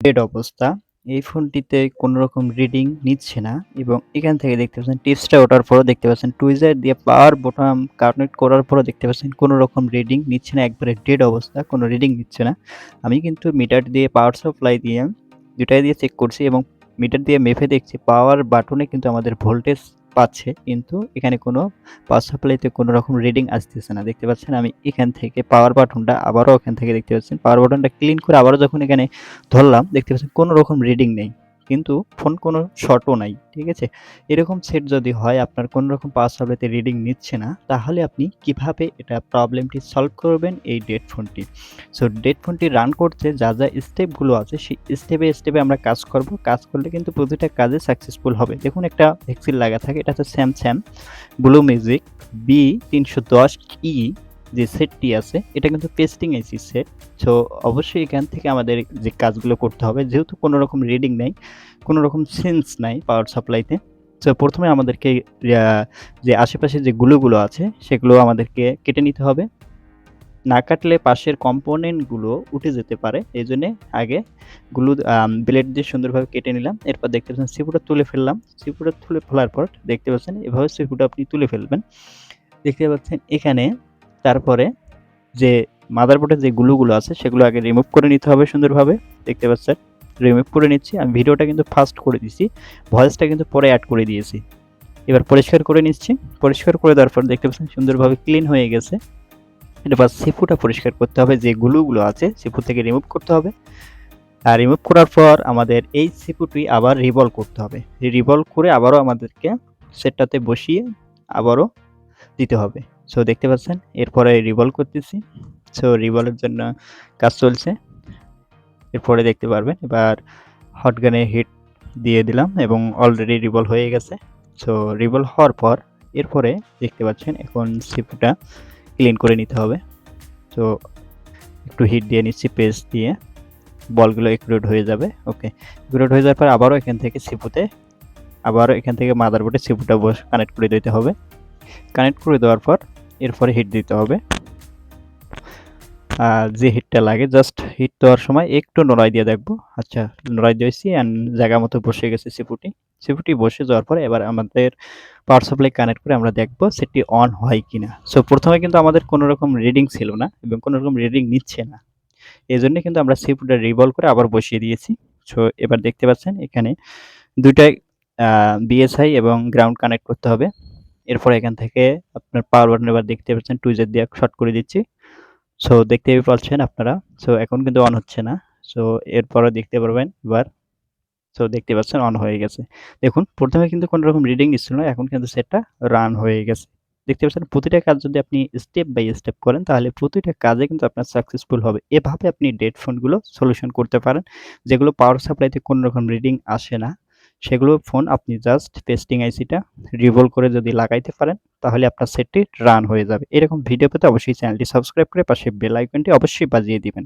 Dead অবস্থা। এই ফোনটিতে কোনো রকম রিডিং নিচ্ছে না এবং এখান থেকে দেখতে পাচ্ছেন টিপসটা ওঠার পরও দেখতে পাচ্ছেন টুইজার দিয়ে পাওয়ার বোতাম কানেক্ট করার পরও দেখতে পাচ্ছেন কোনো রকম রিডিং নিচ্ছে না, একবারে ডেড অবস্থা, কোনো রিডিং নিচ্ছে না। আমি কিন্তু মিটার দিয়ে পাওয়ার সাপ্লাই দিয়ে দুটাই দিয়ে চেক করছি এবং মিটার দিয়ে মেপে দেখছি পাওয়ার বাটনে কিন্তু আমাদের ভোল্টেজ পাচ্ছে, কিন্তু এখানে কোনো পাওয়ার সাপ্লাইতে কোনো রকম রিডিং আসতেছে না। দেখতে পাচ্ছেন আমি এখান থেকে পাওয়ার বাটনটা আবারও এখান থেকে দেখতে পাচ্ছেন পাওয়ার বাটনটা ক্লিন করে আবারও যখন এখানে ধরলাম দেখতে পাচ্ছেন কোনো রকম রিডিং নেই, কিন্তু ফোন কোনো শর্টও নাই। ঠিক আছে, এরকম সেট যদি হয় আপনার কোনো রকম পাওয়ার সাপ্লাইতে রিডিং নিচ্ছে না, তাহলে আপনি কিভাবে এটা প্রবলেমটি সলভ করবেন এই ডেড ফোনটি। সো ডেড ফোনটি রান করতে যা যা স্টেপগুলো আছে সেই স্টেপে স্টেপে আমরা কাজ করব, কাজ করলে কিন্তু প্রতিটা কাজে সাকসেসফুল হবে। দেখুন একটা ভ্যাকসিন লাগা থাকে, এটা হচ্ছে স্যামসাং ব্লু মিউজিক B310E যে সেটটি আছে এটা কিন্তু পেস্টিং আইসি সেট। সো অবশ্যই এখান থেকে আমাদের যে কাজগুলো করতে হবে, যেহেতু কোনো রকম রিডিং নাই, কোনো রকম সেন্স নাই পাওয়ার সাপ্লাইতে। সো প্রথমে আমাদেরকে যে আশেপাশে যে গুলো আছে সেগুলো আমাদেরকে কেটে নিতে হবে। না কাটলে পাশের কম্পোনেন্টগুলো উঠে যেতে পারে, এই জন্যে আগে গ্লু ব্লেড দিয়ে সুন্দরভাবে কেটে নিলাম। এরপর দেখতে পাচ্ছেন সিপুটা তুলে ফেললাম। সিপুটা তুলে ফেলার পর দেখতে পাচ্ছেন এভাবে সিপুটা আপনি তুলে ফেলবেন। দেখতে পাচ্ছেন এখানে তারপরে যে মাদারবোর্ডের যে গুলো আছে সেগুলো আগে রিমুভ করে নিতে হবে সুন্দরভাবে। দেখতে পাচ্ছেন রিমুভ করে নিচ্ছি। আমি ভিডিওটা কিন্তু ফাস্ট করে দিয়েছি, ভয়েসটা কিন্তু পরে অ্যাড করে দিয়েছি। এবার পরিষ্কার করে নিচ্ছি। পরিষ্কার করে দেওয়ার পর দেখতে পাচ্ছেন সুন্দরভাবে ক্লিন হয়ে গেছে। এবার সিপুটা পরিষ্কার করতে হবে, যে গুলো আছে সিপু থেকে রিমুভ করতে হবে। আর রিমুভ করার পর আমাদের এই সিপুটি আবার রিভলভ করতে হবে। রিভলভ করে আবারও আমাদেরকে সেটটাতে বসিয়ে আবারও দিতে হবে। সো দেখতে পাচ্ছেন এরপরে রিভলভ করতেছি। সো রিভলভের জন্য কাজ চলছে, এরপরে দেখতে পারবেন। এবার হটগানে হিট দিয়ে দিলাম এবং অলরেডি রিভলভ হয়ে গেছে। সো রিভলভ হওয়ার পর এরপরে দেখতে পাচ্ছেন এখন সিপুটা ক্লিন করে নিতে হবে। তো একটু হিট দিয়ে নিচ্ছি পেস্ট দিয়ে, বলগুলো এক্সপ্লোড হয়ে যাবে। ওকে, এক্সপ্লোড হয়ে যাওয়ার পর আবারও এখান থেকে সিপুতে আবারও এখান থেকে মাদারবোর্ডে সিপুটা কানেক্ট করে দিতে হবে। কানেক্ট করে দেওয়ার পর এরপরে হিট দিতে হবে। যে হিটটা লাগে জাস্ট হিট দেওয়ার সময় একটু নড়াই দিয়ে দেখবো। আচ্ছা, নড়াই দিয়েছি অ্যান্ড জায়গা মতো বসে গেছে সিপুটি বসে যাওয়ার পরে এবার আমাদের পাওয়ার সাপ্লাই কানেক্ট করে আমরা দেখবো সেটি অন হয় কিনা। সো প্রথমে কিন্তু আমাদের কোনো রকম রিডিং ছিল না এবং কোনো রকম রিডিং নিচ্ছে না, এই জন্য কিন্তু আমরা সিপুটা রিভলভ করে আবার বসিয়ে দিয়েছি। সো এবার দেখতে পাচ্ছেন এখানে দুইটাই বিএসআই এবং গ্রাউন্ড কানেক্ট করতে হবে। এরপর এখান থেকে আপনার পাওয়ার বাটন এবার দেখতে পাচ্ছেন টুইজার দিয়ে শর্ট করে দিচ্ছি। সো দেখতেই পাচ্ছেন আপনারা। সো এখন কিন্তু অন হচ্ছে না। সো এরপরে দেখতে পারবেন এবার। সো দেখতে পাচ্ছেন অন হয়ে গেছে। দেখুন প্রথমে কিন্তু কোনো রকম রিডিং নিচ্ছিল না, এখন কিন্তু সেটটা রান হয়ে গেছে। দেখতে পাচ্ছেন প্রতিটা কাজ যদি আপনি স্টেপ বাই স্টেপ করেন তাহলে প্রতিটা কাজে কিন্তু আপনার সাকসেসফুল হবে। এভাবে আপনি ডেড ফোনগুলো সলিউশন করতে পারেন। যেগুলো পাওয়ার সাপ্লাইতে কোনো রকম রিডিং আসে না, সেগুলো ফোন আপনি জাস্ট পেস্টিং আইসিটা রিভলভ করে যদি লাগাইতে পারেন তাহলে আপনার সেটটি রান হয়ে যাবে। এরকম ভিডিও পেতে অবশ্যই চ্যানেলটি সাবস্ক্রাইব করে পাশে বেল আইকনটি অবশ্যই বাজিয়ে দিবেন।